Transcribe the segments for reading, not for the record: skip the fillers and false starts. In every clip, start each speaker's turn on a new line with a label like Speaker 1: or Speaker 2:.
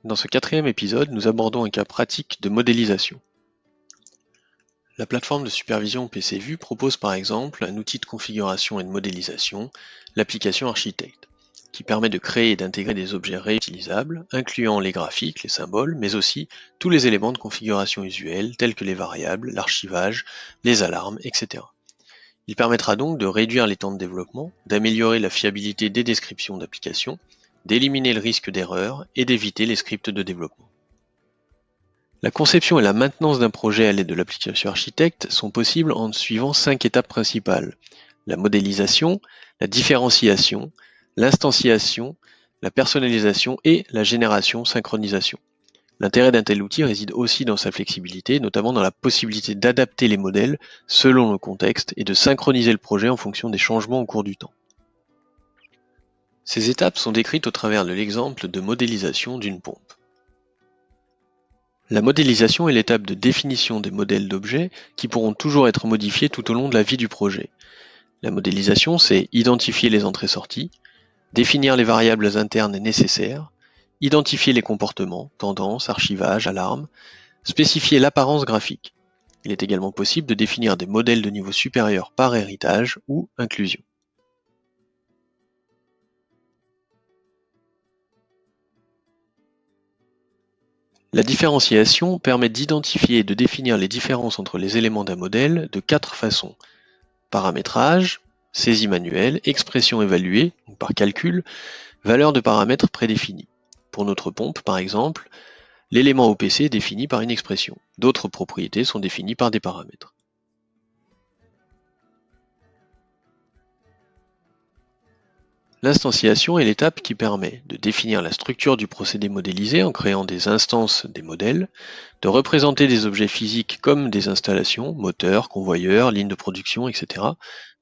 Speaker 1: Dans ce quatrième épisode, nous abordons un cas pratique de modélisation. La plateforme de supervision PCVue propose par exemple un outil de configuration et de modélisation, l'application Architect, qui permet de créer et d'intégrer des objets réutilisables, incluant les graphiques, les symboles, mais aussi tous les éléments de configuration usuels tels que les variables, l'archivage, les alarmes, etc. Il permettra donc de réduire les temps de développement, d'améliorer la fiabilité des descriptions d'applications, d'éliminer le risque d'erreur et d'éviter les scripts de développement. La conception et la maintenance d'un projet à l'aide de l'application Architect sont possibles en suivant 5 étapes principales: la modélisation, la différenciation, l'instanciation, la personnalisation et la génération-synchronisation. L'intérêt d'un tel outil réside aussi dans sa flexibilité, notamment dans la possibilité d'adapter les modèles selon le contexte et de synchroniser le projet en fonction des changements au cours du temps. Ces étapes sont décrites au travers de l'exemple de modélisation d'une pompe. La modélisation est l'étape de définition des modèles d'objets qui pourront toujours être modifiés tout au long de la vie du projet. La modélisation, c'est identifier les entrées-sorties, définir les variables internes nécessaires, identifier les comportements, tendances, archivage, alarmes, spécifier l'apparence graphique. Il est également possible de définir des modèles de niveau supérieur par héritage ou inclusion. La différenciation permet d'identifier et de définir les différences entre les éléments d'un modèle de 4 façons: paramétrage, saisie manuelle, expression évaluée, donc par calcul, valeur de paramètres prédéfinis. Pour notre pompe, par exemple, l'élément OPC est défini par une expression. D'autres propriétés sont définies par des paramètres. L'instanciation est l'étape qui permet de définir la structure du procédé modélisé en créant des instances des modèles, de représenter des objets physiques comme des installations, moteurs, convoyeurs, lignes de production, etc.,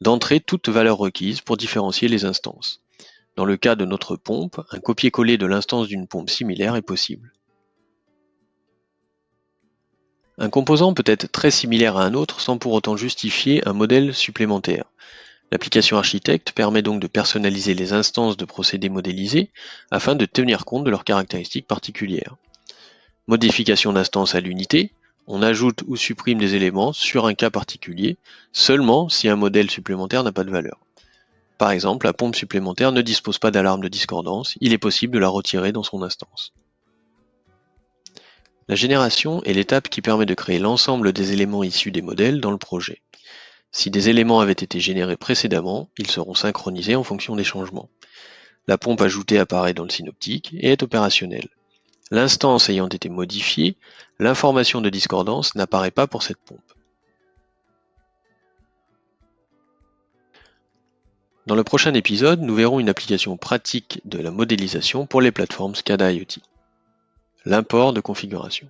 Speaker 1: d'entrer toute valeur requise pour différencier les instances. Dans le cas de notre pompe, un copier-coller de l'instance d'une pompe similaire est possible. Un composant peut être très similaire à un autre sans pour autant justifier un modèle supplémentaire. L'application Architect permet donc de personnaliser les instances de procédés modélisés afin de tenir compte de leurs caractéristiques particulières. Modification d'instance à l'unité, on ajoute ou supprime des éléments sur un cas particulier, seulement si un modèle supplémentaire n'a pas de valeur. Par exemple, la pompe supplémentaire ne dispose pas d'alarme de discordance, il est possible de la retirer dans son instance. La génération est l'étape qui permet de créer l'ensemble des éléments issus des modèles dans le projet. Si des éléments avaient été générés précédemment, ils seront synchronisés en fonction des changements. La pompe ajoutée apparaît dans le synoptique et est opérationnelle. L'instance ayant été modifiée, l'information de discordance n'apparaît pas pour cette pompe. Dans le prochain épisode, nous verrons une application pratique de la modélisation pour les plateformes SCADA IoT. L'import de configuration.